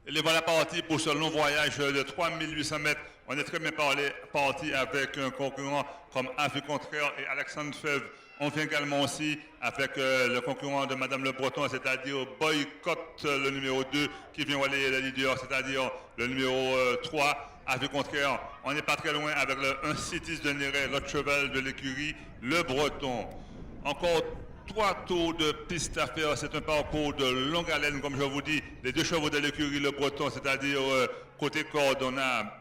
Et voilà parti pour ce long voyage de 3800 mètres. On est très bien parti avec un concurrent comme Avis Contraire et Alexandre Fèvre. On vient également aussi avec le concurrent de Madame Le Breton, c'est-à-dire Boycott, le numéro 2, qui vient relayer le leader, c'est-à-dire le numéro 3, Avis Contraire. On n'est pas très loin avec le 1 Citis de Néret, l'autre cheval de l'écurie, Le Breton. Encore 3 tours de piste à faire, c'est un parcours de longue haleine, comme je vous dis. Les 2 chevaux de l'écurie Le Breton, c'est-à-dire côté corde, on a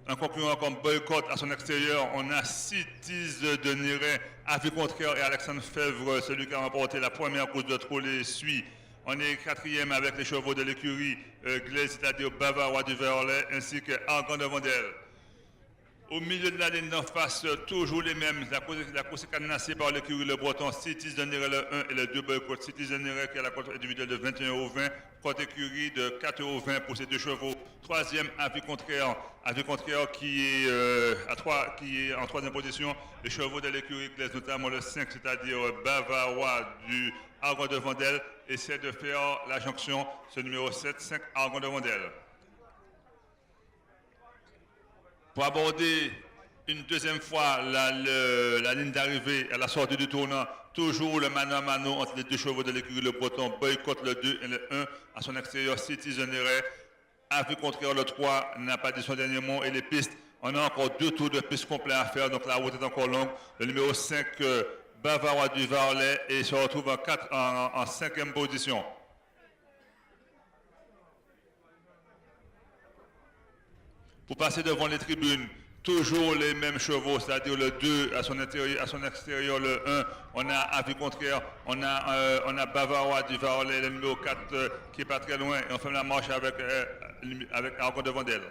un concurrent comme Boycott à son extérieur. On a Citis de Néret, Avis Contraire et Alexandre Fèvre, celui qui a remporté la première course de trot les suit. On est 4e avec les chevaux de l'écurie Glaise, c'est-à-dire Bavarois du Verlet, ainsi que Argan de Vandel. Au milieu de la ligne d'en face, toujours les mêmes. La course est cadenassée par l'écurie Le Breton, Citis de Néret le 1 et le 2 Boycott. Citis de Néret qui a la cote individuelle de 21 au 20, cote écurie de 4 au 20 pour ces 2 chevaux. 3e, Avis Contraire. Avis Contraire qui est en 3e position. Les chevaux de l'écurie Glaise, notamment le 5, c'est-à-dire Bavarois du Argon de Vandel, essaie de faire la jonction, ce numéro 7, 5 Argon de Vandel. Pour aborder une deuxième fois la ligne d'arrivée à la sortie du tournant, toujours le mano à mano entre les 2 chevaux de l'écurie Le Breton, Boycott le 2 et le 1 à son extérieur, Citis de Néret. Avis Contraire le 3 n'a pas dit son dernier mot et les pistes, on a encore 2 tours de piste complets à faire, donc la route est encore longue. Le numéro 5, Bavarois du Varlet, et se retrouve en 5e position. Pour passer devant les tribunes, toujours les mêmes chevaux, c'est-à-dire le 2 à son extérieur, le 1, on a Avis Contraire, on a Bavarois du Varlet, le numéro 4 qui n'est pas très loin, et on fait la marche avec Argon de Vandel.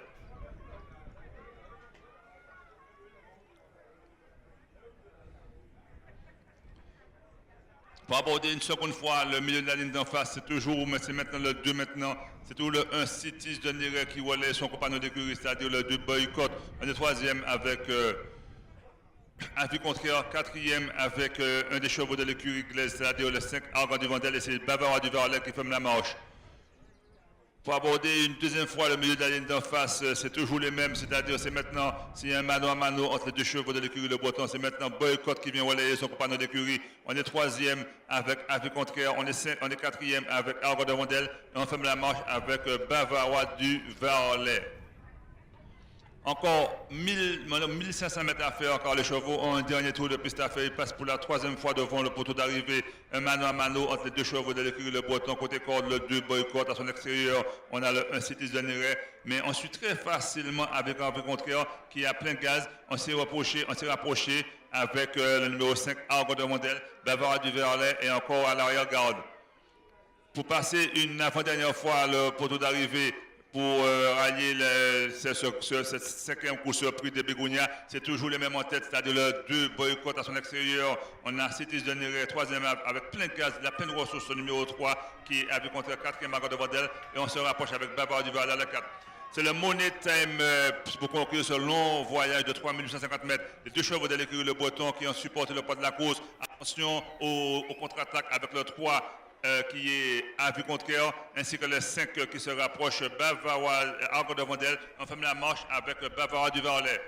Pour aborder une seconde fois le milieu de la ligne d'en face, c'est toujours, mais c'est maintenant le 2 maintenant, c'est toujours le 1 Citis de Néret qui relaie son compagnon d'écurie, c'est-à-dire le 2 Boycott. On est 3e avec Avis Contraire, 4e avec un des chevaux de l'écurie Glaise, c'est-à-dire le 5 Argan du Vandel, et c'est Bavarois du Varlet qui ferme la marche. Pour aborder une deuxième fois le milieu de la ligne d'en face, c'est toujours les mêmes, c'est-à-dire c'est maintenant, s'il y a un mano à mano entre les 2 chevaux de l'écurie Le Breton, c'est maintenant Boycott qui vient relayer son compagnon d'écurie. On est 3e avec Avis Contraire, on est 4e avec Argon de Vandel, et on ferme la marche avec Bavarois du Varlet. Encore 1500 mètres à faire, car les chevaux ont un dernier tour de piste à faire. Ils passent pour la 3e fois devant le poteau d'arrivée. Un mano à mano entre les 2 chevaux de l'écurie Le Breton. Côté corde, le 2 Boycott à son extérieur. On a le 1 Citis de Néret. Mais on suit très facilement avec Avis Contraire qui a plein gaz. On s'est rapproché avec le numéro 5 Argon de Vandel, Bavarois du Verlet et encore à l'arrière-garde. Pour passer une avant-dernière fois le poteau d'arrivée, pour rallier cette 5e course prix de Bégonia, c'est toujours les mêmes en tête, c'est-à-dire le 2 Boycott à son extérieur. On a Citis de Néret, 3e avec plein de gaz, il a plein de ressources, le numéro 3 qui avait contre le 4e Argon de Vandel, et on se rapproche avec Bavarois du Varlet le 4. C'est le Money Time pour conclure ce long voyage de 3850 mètres. Les 2 chevaux de l'écurie Le Breton qui ont supporté le poids de la course. Attention au contre-attaque avec le 3 qui est Avis Contraire, ainsi que le 5 qui se rapproche, Bavarois, Argon de Vandel. On ferme la marche avec Bavarois du Varlet.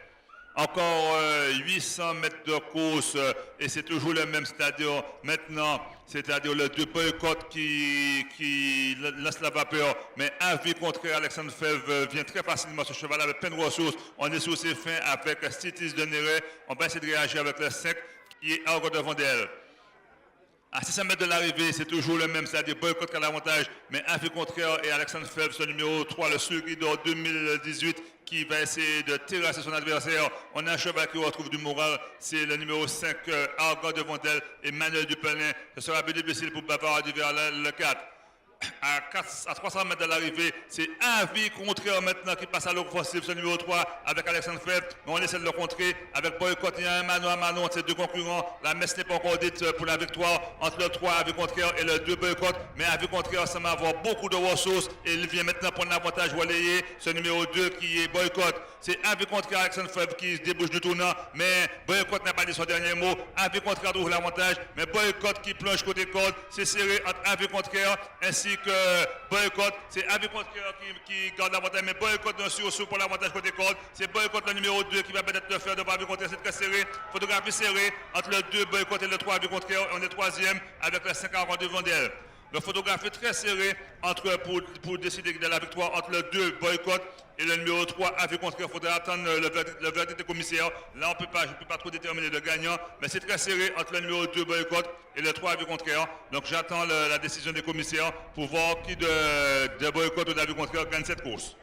Encore 800 mètres de course, et c'est toujours le même, c'est-à-dire maintenant, c'est-à-dire le 2 Boycott qui lance la vapeur, mais Avis Contraire, Alexandre Fèvre vient très facilement, ce cheval avec plein de ressources. On est sur ses fins avec Citis de Néret. On va essayer de réagir avec le 5 qui est Argon de Vandel. À 600 mètres de l'arrivée, c'est toujours le même, c'est-à-dire Boycott qui a l'avantage, mais Avis Contraire et Alexandre Fèvre, ce numéro 3, le Sulky d'or 2018, qui va essayer de terrasser son adversaire. On a un cheval qui retrouve du moral, c'est le numéro 5, Argon de Vandel et Manuel Dupelin. Ce sera plus difficile pour Bavarois du Verlet, le 4. À 300 mètres de l'arrivée, c'est Avis Contraire maintenant qui passe à l'offensive, ce numéro 3 avec Alexandre Fèvre. On essaie de le contrer avec Boycott. Il y a un mano à mano entre ces 2 concurrents. La messe n'est pas encore dite pour la victoire entre le 3 Avis Contraire et le 2 Boycott. Mais Avis Contraire semble avoir beaucoup de ressources et il vient maintenant prendre l'avantage relayé. Ce numéro 2 qui est Boycott. C'est Avis Contraire Alexandre Fèvre qui se débouche du tournant. Mais Boycott n'a pas dit son dernier mot. Avis Contraire trouve l'avantage. Mais Boycott qui plonge côté corde. C'est serré entre Avis Contraire ainsi ainsi que boycott, c'est avis contraire qui garde l'avantage, mais boycott non sur pour l'avantage côté corde. C'est boycott le numéro 2 qui va peut-être le faire de avis contraire, c'est très serré. Photographie serrée entre le 2 boycott et le 3 avis contraire. On est troisième avec le 5 devant d'elle. Le photographie très serré pour décider de la victoire entre le 2 boycott et le numéro 3 avis contraire. Il faudra attendre le verdict des commissaires. Là, je ne peux pas trop déterminer le gagnant, mais c'est très serré entre le numéro 2 boycott et le 3 avis contraire. Donc j'attends la décision des commissaires pour voir qui de boycott ou d'avis contraire gagne cette course.